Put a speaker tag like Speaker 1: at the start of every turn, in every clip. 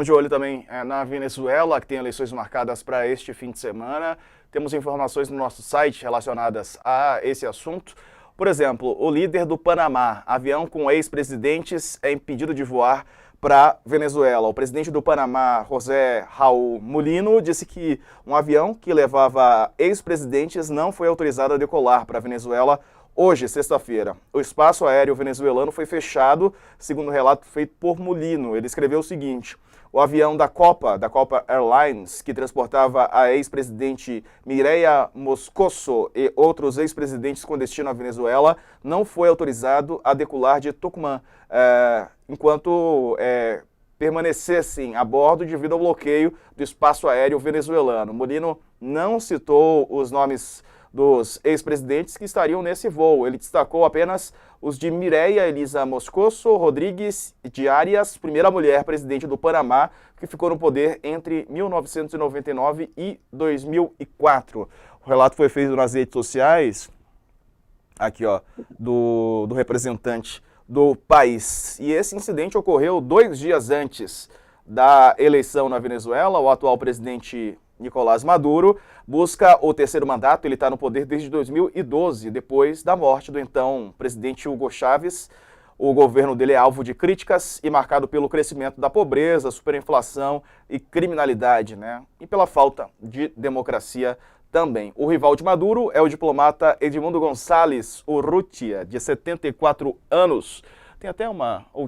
Speaker 1: De olho também na Venezuela, que tem eleições marcadas para este fim de semana. Temos informações no nosso site relacionadas a esse assunto. Por exemplo, o líder do Panamá, avião com ex-presidentes, é impedido de voar para Venezuela. O presidente do Panamá, José Raul Mulino, disse que um avião que levava ex-presidentes não foi autorizado a decolar para a Venezuela hoje, sexta-feira. O espaço aéreo venezuelano foi fechado, segundo o relato feito por Mulino. Ele escreveu o seguinte: o avião da Copa Airlines, que transportava a ex-presidente Mireya Moscoso e outros ex-presidentes com destino à Venezuela, não foi autorizado a decolar de Tucumã, enquanto permanecessem a bordo devido ao bloqueio do espaço aéreo venezuelano. Mulino não citou os nomes dos ex-presidentes que estariam nesse voo. Ele destacou apenas os de Mireya Elisa Moscoso Rodrigues de Arias, primeira mulher presidente do Panamá, que ficou no poder entre 1999 e 2004. O relato foi feito nas redes sociais, aqui ó, do representante do país. E esse incidente ocorreu 2 dias antes da eleição na Venezuela. O atual presidente Nicolás Maduro busca o 3º mandato. Ele está no poder desde 2012, depois da morte do então presidente Hugo Chávez. O governo dele é alvo de críticas e marcado pelo crescimento da pobreza, superinflação e criminalidade, né? E pela falta de democracia também. O rival de Maduro é o diplomata Edmundo Gonçalves Urrutia, de 74 anos. Tem até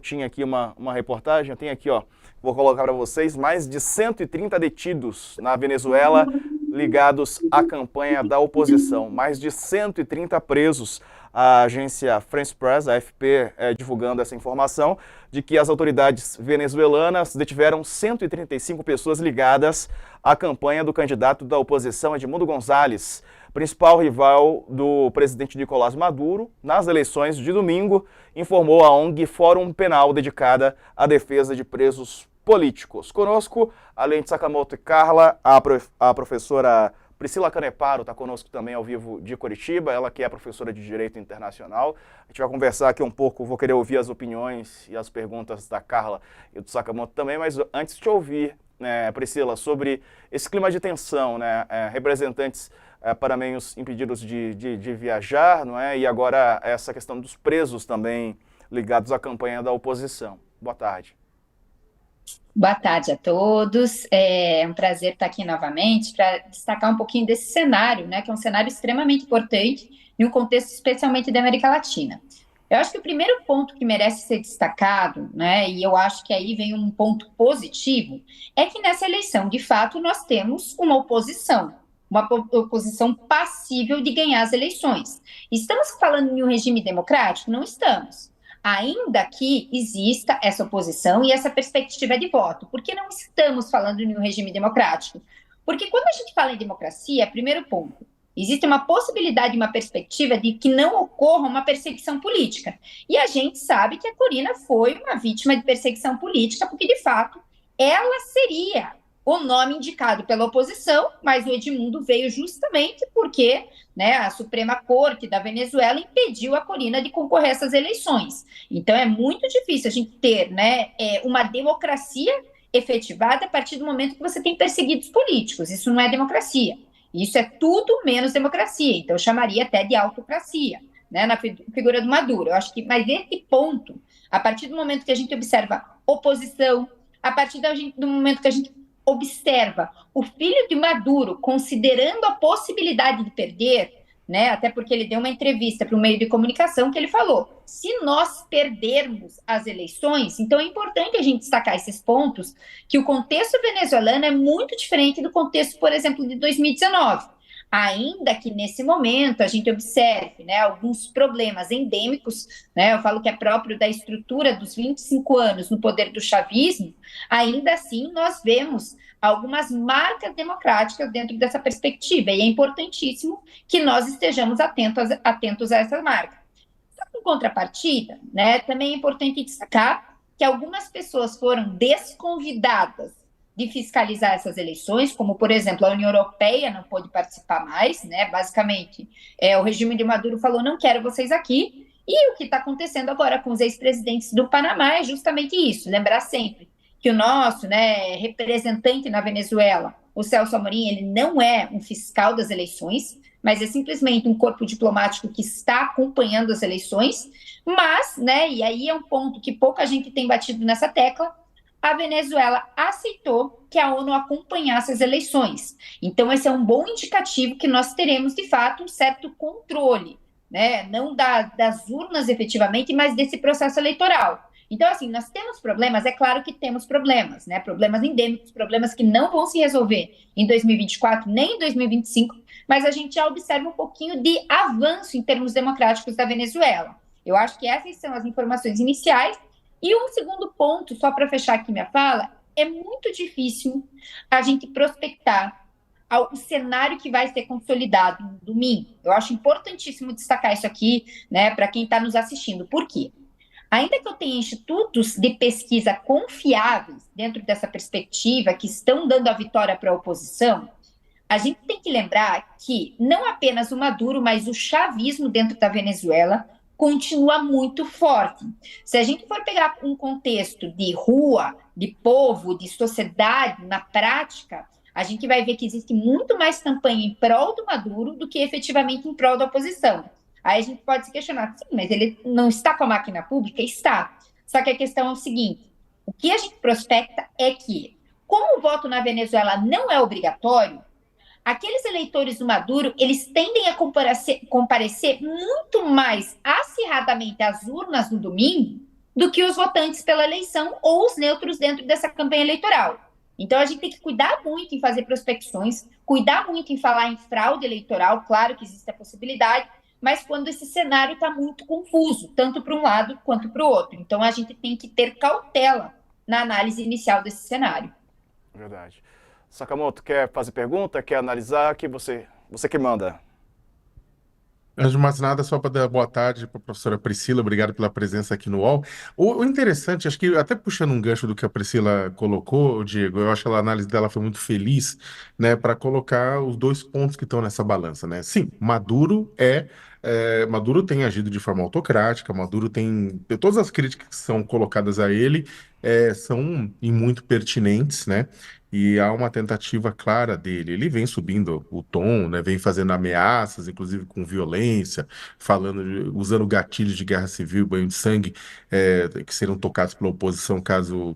Speaker 1: tinha aqui uma reportagem, tem aqui, ó, vou colocar para vocês, mais de 130 detidos na Venezuela ligados à campanha da oposição. Mais de 130 presos. A agência France Press, a AFP, divulgando essa informação de que as autoridades venezuelanas detiveram 135 pessoas ligadas à campanha do candidato da oposição, Edmundo Gonçalves, principal rival do presidente Nicolás Maduro, nas eleições de domingo, informou a ONG Fórum Penal, dedicada à defesa de presos políticos. Conosco, além de Sakamoto e Carla, a professora Priscila Caneparo está conosco também ao vivo de Curitiba, ela que é professora de Direito Internacional. A gente vai conversar aqui um pouco, vou querer ouvir as opiniões e as perguntas da Carla e do Sakamoto também, mas antes de ouvir, Priscila, sobre esse clima de tensão, né, representantes panamenhos impedidos de viajar, não é? E agora essa questão dos presos também ligados à campanha da oposição. Boa tarde.
Speaker 2: Boa tarde a todos. É um prazer estar aqui novamente para destacar um pouquinho desse cenário, né, que é um cenário extremamente importante em um contexto especialmente da América Latina. Eu acho que o primeiro ponto que merece ser destacado, né, e eu acho que aí vem um ponto positivo, é que nessa eleição, de fato, nós temos uma oposição passível de ganhar as eleições. Estamos falando em um regime democrático? Não estamos. Ainda que exista essa oposição e essa perspectiva de voto. Por que não estamos falando em um regime democrático? Porque quando a gente fala em democracia, primeiro ponto, existe uma possibilidade, uma perspectiva de que não ocorra uma perseguição política. E a gente sabe que a Corina foi uma vítima de perseguição política, porque, de fato, ela seria o nome indicado pela oposição, mas o Edmundo veio justamente porque, né, a Suprema Corte da Venezuela impediu a Corina de concorrer a essas eleições. Então é muito difícil a gente ter, né, uma democracia efetivada a partir do momento que você tem perseguidos políticos. Isso não é democracia. Isso é tudo menos democracia. Então eu chamaria até de autocracia, né, na figura do Maduro. Eu acho que, mas esse ponto, a partir do momento que a gente observa oposição, a partir do momento que a gente observa o filho de Maduro considerando a possibilidade de perder, né, até porque ele deu uma entrevista para um meio de comunicação que ele falou, se nós perdermos as eleições, então é importante a gente destacar esses pontos, que o contexto venezuelano é muito diferente do contexto, por exemplo, de 2019. Ainda que nesse momento a gente observe, né, alguns problemas endêmicos, né, eu falo que é próprio da estrutura dos 25 anos no poder do chavismo, ainda assim nós vemos algumas marcas democráticas dentro dessa perspectiva, e é importantíssimo que nós estejamos atentos a essa marca. Em contrapartida, né, também é importante destacar que algumas pessoas foram desconvidadas de fiscalizar essas eleições, como, por exemplo, a União Europeia não pôde participar mais, né? Basicamente, o regime de Maduro falou, não quero vocês aqui, e o que está acontecendo agora com os ex-presidentes do Panamá é justamente isso, lembrar sempre que o nosso, né, representante na Venezuela, o Celso Amorim, ele não é um fiscal das eleições, mas é simplesmente um corpo diplomático que está acompanhando as eleições, mas, né, e aí é um ponto que pouca gente tem batido nessa tecla, a Venezuela aceitou que a ONU acompanhasse as eleições. Então, esse é um bom indicativo que nós teremos, de fato, um certo controle, né, não das urnas efetivamente, mas desse processo eleitoral. Então, assim, nós temos problemas, é claro que temos problemas, né? Problemas endêmicos, problemas que não vão se resolver em 2024, nem em 2025, mas a gente já observa um pouquinho de avanço em termos democráticos da Venezuela. Eu acho que essas são as informações iniciais. E um segundo ponto, só para fechar aqui minha fala, é muito difícil a gente prospectar o cenário que vai ser consolidado no domingo. Eu acho importantíssimo destacar isso aqui, né, para quem está nos assistindo. Por quê? Ainda que eu tenha institutos de pesquisa confiáveis dentro dessa perspectiva que estão dando a vitória para a oposição, a gente tem que lembrar que não apenas o Maduro, mas o chavismo dentro da Venezuela continua muito forte. Se a gente for pegar um contexto de rua, de povo, de sociedade, na prática, a gente vai ver que existe muito mais campanha em prol do Maduro do que efetivamente em prol da oposição. Aí a gente pode se questionar, sim, mas ele não está com a máquina pública? Está. Só que a questão é o seguinte, o que a gente prospecta é que, como o voto na Venezuela não é obrigatório, aqueles eleitores do Maduro, eles tendem a comparecer muito mais acirradamente às urnas no domingo do que os votantes pela eleição ou os neutros dentro dessa campanha eleitoral. Então, a gente tem que cuidar muito em fazer prospecções, cuidar muito em falar em fraude eleitoral, claro que existe a possibilidade, mas quando esse cenário está muito confuso, tanto para um lado quanto para o outro. Então, a gente tem que ter cautela na análise inicial desse cenário.
Speaker 1: Verdade. Sakamoto, quer fazer pergunta? Quer analisar? Que você que manda.
Speaker 3: Antes de mais nada, só para dar boa tarde para a professora Priscila, obrigado pela presença aqui no UOL. O interessante, acho que até puxando um gancho do que a Priscila colocou, Diego, eu acho que a análise dela foi muito feliz, né, para colocar os dois pontos que estão nessa balança, né? Sim, Maduro tem agido de forma autocrática, Maduro tem. Todas as críticas que são colocadas a ele são e muito pertinentes, né? E há uma tentativa clara dele. Ele vem subindo o tom, né? Vem fazendo ameaças, inclusive com violência, usando gatilhos de guerra civil, banho de sangue, que serão tocados pela oposição caso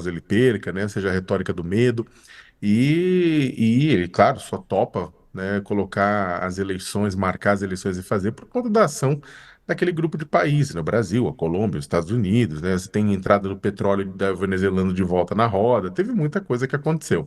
Speaker 3: ele perca, né? Seja a retórica do medo. E ele, claro, só topa, né, colocar as eleições, marcar as eleições e fazer por conta da ação daquele grupo de países, né, o Brasil, a Colômbia, os Estados Unidos, né, você tem entrada do petróleo da venezuelano de volta na roda, teve muita coisa que aconteceu,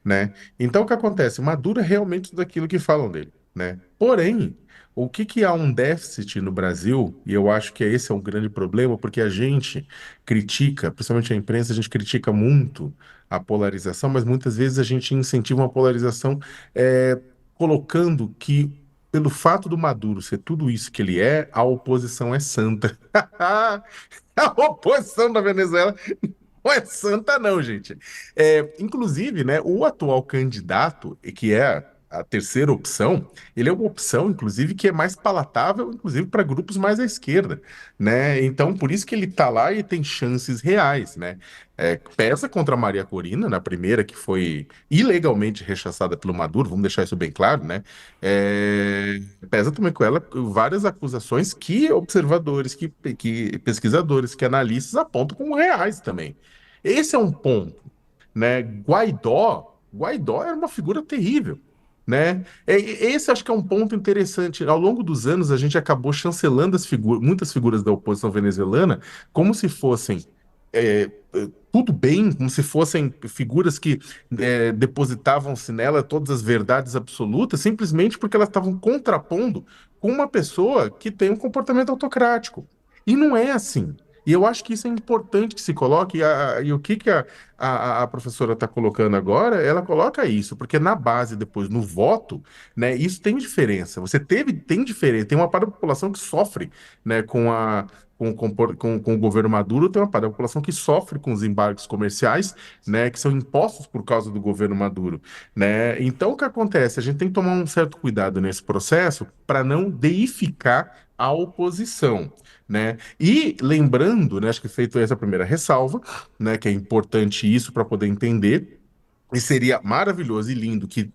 Speaker 3: né? Então o que acontece? Maduro é realmente tudo aquilo que falam dele, né? Porém, o que que há um déficit no Brasil, e eu acho que esse é um grande problema, porque a gente critica, principalmente a imprensa, a gente critica muito a polarização, mas muitas vezes a gente incentiva uma polarização colocando que, pelo fato do Maduro ser tudo isso que ele é, a oposição é santa. A oposição da Venezuela não é santa, não, gente. Inclusive, né, o atual candidato, que é a terceira opção, ele é uma opção, inclusive, que é mais palatável, inclusive, para grupos mais à esquerda, né? Então, por isso que ele está lá e tem chances reais, né? Pesa contra a Maria Corina, na primeira, que foi ilegalmente rechaçada pelo Maduro, vamos deixar isso bem claro, né? Pesa também com ela várias acusações que observadores, que pesquisadores, que analistas apontam como reais também. Esse é um ponto, né? Guaidó era uma figura terrível, né? Esse acho que é um ponto interessante. Ao longo dos anos, a gente acabou chancelando muitas figuras da oposição venezuelana como se fossem tudo bem, como se fossem figuras que depositavam-se nela todas as verdades absolutas, simplesmente porque elas estavam contrapondo com uma pessoa que tem um comportamento autocrático. E não é assim. E eu acho que isso é importante que se coloque, e o que a professora está colocando agora, ela coloca isso, porque na base, depois, no voto, né, isso tem diferença. Tem diferença, tem uma parte da população que sofre, né, com o governo Maduro, tem uma parte da população que sofre com os embargos comerciais, né, que são impostos por causa do governo Maduro, né? Então, o que acontece? A gente tem que tomar um certo cuidado nesse processo para não deificar a oposição, né? E lembrando, né, acho que feito essa primeira ressalva, né, que é importante isso para poder entender. E seria maravilhoso e lindo que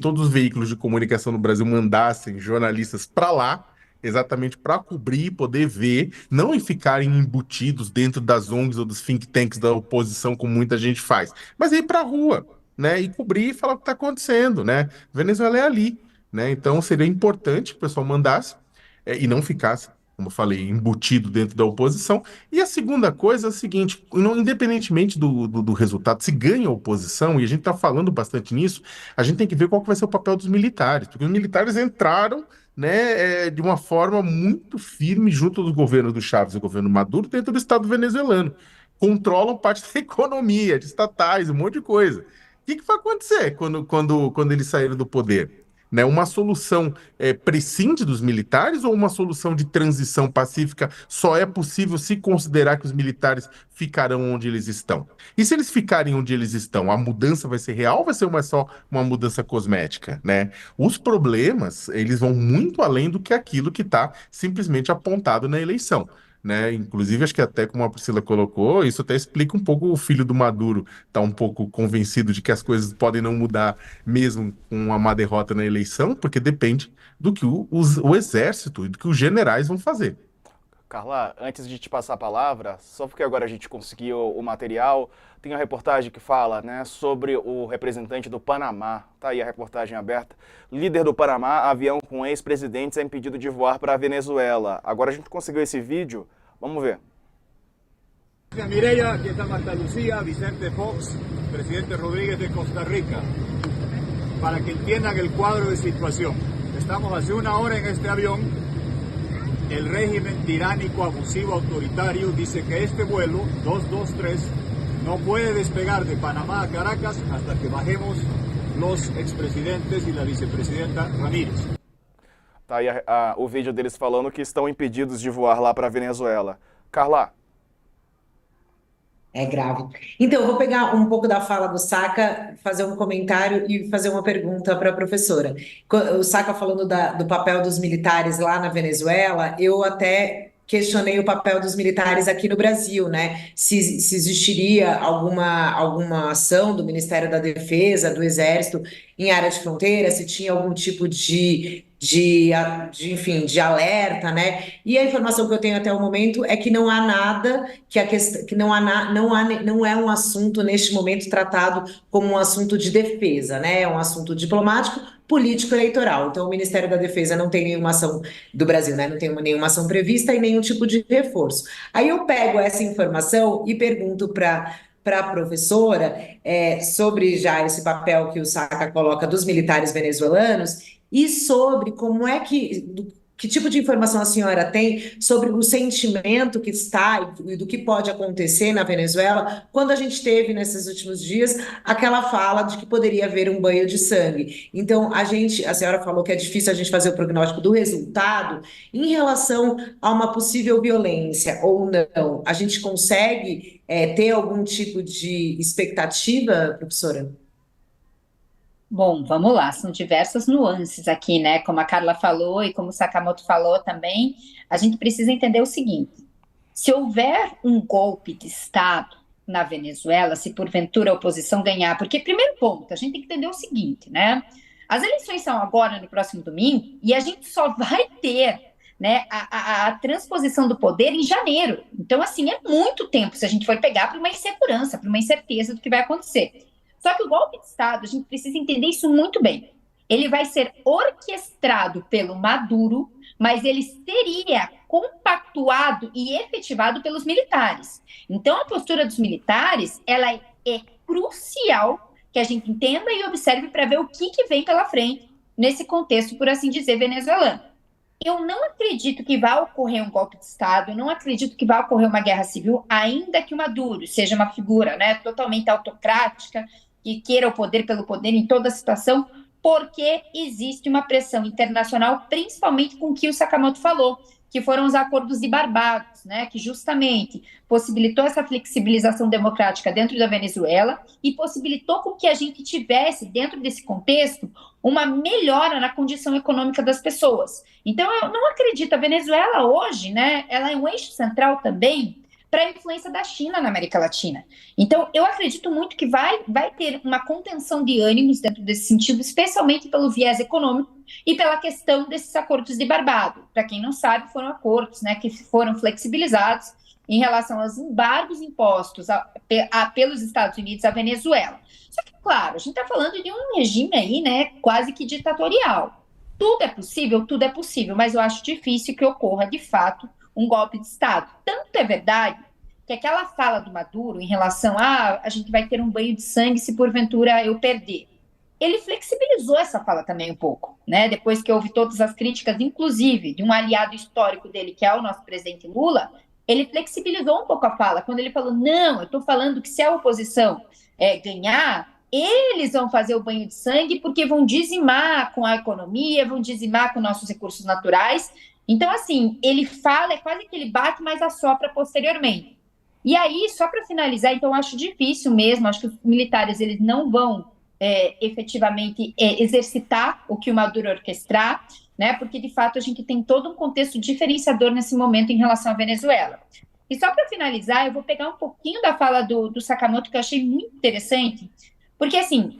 Speaker 3: todos os veículos de comunicação no Brasil mandassem jornalistas para lá, exatamente para cobrir, poder ver, não e ficarem embutidos dentro das ONGs ou dos think tanks da oposição, como muita gente faz, mas ir para a rua, né? E cobrir e falar o que está acontecendo, né? Venezuela é ali, né? Então seria importante que o pessoal mandasse e não ficasse, como eu falei, embutido dentro da oposição. E a segunda coisa é a seguinte: independentemente do resultado, se ganha a oposição, e a gente está falando bastante nisso, a gente tem que ver qual que vai ser o papel dos militares, porque os militares entraram, né, de uma forma muito firme junto do governo do Chávez e do governo Maduro dentro do Estado venezuelano. Controlam parte da economia, de estatais, um monte de coisa. O que vai acontecer quando eles saírem do poder? Né? Uma solução prescinde dos militares ou uma solução de transição pacífica só é possível se considerar que os militares ficarão onde eles estão? E se eles ficarem onde eles estão, a mudança vai ser real ou vai ser só uma mudança cosmética, né? Os problemas, eles vão muito além do que aquilo que está simplesmente apontado na eleição. Né? Inclusive, acho que até como a Priscila colocou, isso até explica um pouco o filho do Maduro tá um pouco convencido de que as coisas podem não mudar mesmo com uma má derrota na eleição, porque depende do que o exército e do que os generais vão fazer.
Speaker 1: Carla, antes de te passar a palavra, só porque agora a gente conseguiu o material, tem a reportagem que fala, né, sobre o representante do Panamá. Tá aí a reportagem aberta. Líder do Panamá, avião com ex-presidentes é impedido de voar para a Venezuela. Agora a gente conseguiu esse vídeo, vamos ver.
Speaker 4: Mireya, aquí está Marta Lucía, Vicente Fox, presidente Rodríguez de Costa Rica, para que entiendan el cuadro de situación. Estamos hace una hora en este avión. El régimen tiránico, abusivo, autoritario dice que este vuelo 223 no puede despegar de Panamá a Caracas hasta que bajemos los expresidentes y la vicepresidenta Ramírez.
Speaker 1: Tá aí o vídeo deles falando que estão impedidos de voar lá para a Venezuela. Carla.
Speaker 5: É grave. Então, eu vou pegar um pouco da fala do Saca, fazer um comentário e fazer uma pergunta para a professora. O Saca falando do papel dos militares lá na Venezuela, eu até questionei o papel dos militares aqui no Brasil, né? Se existiria alguma ação do Ministério da Defesa, do Exército, em área de fronteira, se tinha algum tipo enfim, de alerta, né? E a informação que eu tenho até o momento é que não há nada, que não é um assunto neste momento tratado como um assunto de defesa, né? É um assunto diplomático, político eleitoral. Então, o Ministério da Defesa não tem nenhuma ação do Brasil, né? Não tem nenhuma ação prevista e nenhum tipo de reforço. Aí eu pego essa informação e pergunto para a professora sobre já esse papel que o Saca coloca dos militares venezuelanos e sobre como é que tipo de informação a senhora tem sobre o sentimento que está e do que pode acontecer na Venezuela quando a gente teve, nesses últimos dias, aquela fala de que poderia haver um banho de sangue. Então, a senhora falou que é difícil a gente fazer o prognóstico do resultado em relação a uma possível violência ou não. A gente consegue ter algum tipo de expectativa, professora?
Speaker 2: Bom, vamos lá, são diversas nuances aqui, né? Como a Carla falou e como o Sakamoto falou também, a gente precisa entender o seguinte: se houver um golpe de Estado na Venezuela, se porventura a oposição ganhar, porque, primeiro ponto, a gente tem que entender o seguinte, né? As eleições são agora, no próximo domingo, e a gente só vai ter, né, a transposição do poder em janeiro. Então, assim, é muito tempo se a gente for pegar para uma insegurança, para uma incerteza do que vai acontecer. Só que o golpe de Estado, a gente precisa entender isso muito bem. Ele vai ser orquestrado pelo Maduro, mas ele seria compactuado e efetivado pelos militares. Então, a postura dos militares, ela é crucial que a gente entenda e observe para ver o que vem pela frente nesse contexto, por assim dizer, venezuelano. Eu não acredito que vai ocorrer um golpe de Estado, eu não acredito que vai ocorrer uma guerra civil, ainda que o Maduro seja uma figura, né, totalmente autocrática, que queira o poder pelo poder em toda situação, porque existe uma pressão internacional, principalmente com o que o Sakamoto falou, que foram os acordos de Barbados, né, que justamente possibilitou essa flexibilização democrática dentro da Venezuela e possibilitou com que a gente tivesse, dentro desse contexto, uma melhora na condição econômica das pessoas. Então, eu não acredito, a Venezuela hoje, né, ela é um eixo central também para a influência da China na América Latina. Então, eu acredito muito que vai ter uma contenção de ânimos dentro desse sentido, especialmente pelo viés econômico e pela questão desses acordos de Barbados. Para quem não sabe, foram acordos, né, que foram flexibilizados em relação aos embargos impostos pelos Estados Unidos à Venezuela. Só que, claro, a gente está falando de um regime aí, né, quase que ditatorial. Tudo é possível, mas eu acho difícil que ocorra, de fato, um golpe de Estado. Tanto é verdade que aquela fala do Maduro em relação a gente vai ter um banho de sangue se porventura eu perder, ele flexibilizou essa fala também um pouco, né? Depois que houve todas as críticas, inclusive de um aliado histórico dele, que é o nosso presidente Lula, ele flexibilizou um pouco a fala, quando ele falou, não, eu estou falando que se a oposição ganhar, eles vão fazer o banho de sangue porque vão dizimar com a economia, vão dizimar com nossos recursos naturais. Então, assim, ele fala, é quase que ele bate, mas assopra posteriormente. E aí, só para finalizar, então, eu acho difícil mesmo, acho que os militares, eles não vão efetivamente exercitar o que o Maduro orquestrar, né, porque, de fato, a gente tem todo um contexto diferenciador nesse momento em relação à Venezuela. E só para finalizar, eu vou pegar um pouquinho da fala do Sakamoto, que eu achei muito interessante, porque, assim,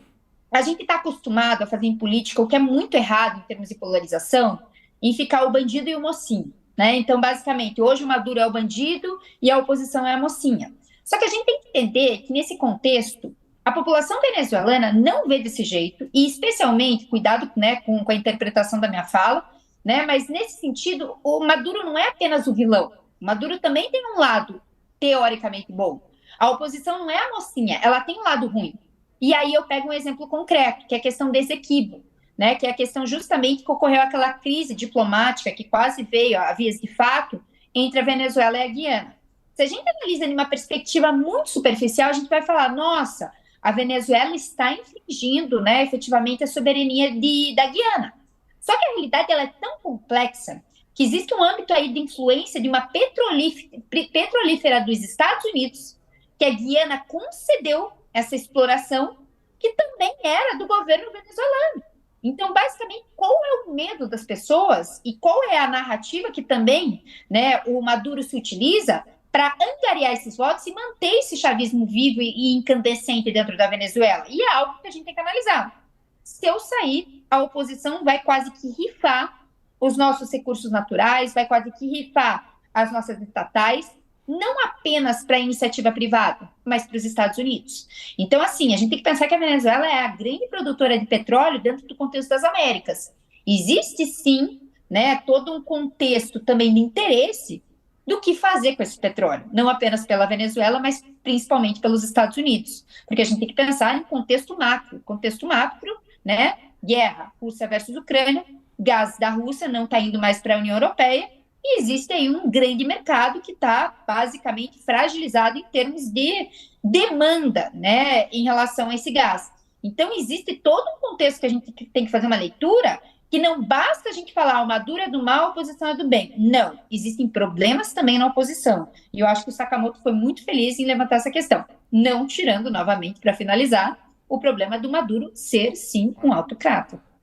Speaker 2: a gente está acostumado a fazer em política o que é muito errado em termos de polarização, em ficar o bandido e o mocinho, né? Então, basicamente, hoje o Maduro é o bandido e a oposição é a mocinha. Só que a gente tem que entender que, nesse contexto, a população venezuelana não vê desse jeito, e especialmente, cuidado, né, com a interpretação da minha fala, né? Mas, nesse sentido, o Maduro não é apenas o vilão. O Maduro também tem um lado teoricamente bom. A oposição não é a mocinha, ela tem um lado ruim. E aí eu pego um exemplo concreto, que é a questão do Essequibo, né, que é a questão justamente que ocorreu aquela crise diplomática que quase veio a vias de fato entre a Venezuela e a Guiana. Se a gente analisa de uma perspectiva muito superficial, a gente vai falar, nossa, a Venezuela está infringindo, né, efetivamente a soberania da Guiana. Só que a realidade ela é tão complexa que existe um âmbito aí de influência de uma petrolífera dos Estados Unidos, que a Guiana concedeu essa exploração, que também era do governo venezuelano. Então, basicamente, qual é o medo das pessoas e qual é a narrativa que também, né, o Maduro se utiliza para angariar esses votos e manter esse chavismo vivo e incandescente dentro da Venezuela? E é algo que a gente tem que analisar. Se eu sair, a oposição vai quase que rifar os nossos recursos naturais, vai quase que rifar as nossas estatais, não apenas para a iniciativa privada, mas para os Estados Unidos. Então, assim, a gente tem que pensar que a Venezuela é a grande produtora de petróleo dentro do contexto das Américas. Existe, sim, né, todo um contexto também de interesse do que fazer com esse petróleo, não apenas pela Venezuela, mas principalmente pelos Estados Unidos, porque a gente tem que pensar em contexto macro, né, guerra, Rússia versus Ucrânia, gás da Rússia não está indo mais para a União Europeia, e existe aí um grande mercado que está basicamente fragilizado em termos de demanda, né, em relação a esse gás. Então, existe todo um contexto que a gente tem que fazer uma leitura, que não basta a gente falar o Maduro é do mal, a oposição é do bem. Não, existem problemas também na oposição. E eu acho que o Sakamoto foi muito feliz em levantar essa questão. Não tirando, novamente, para finalizar, o problema do Maduro ser, sim, um autocrata.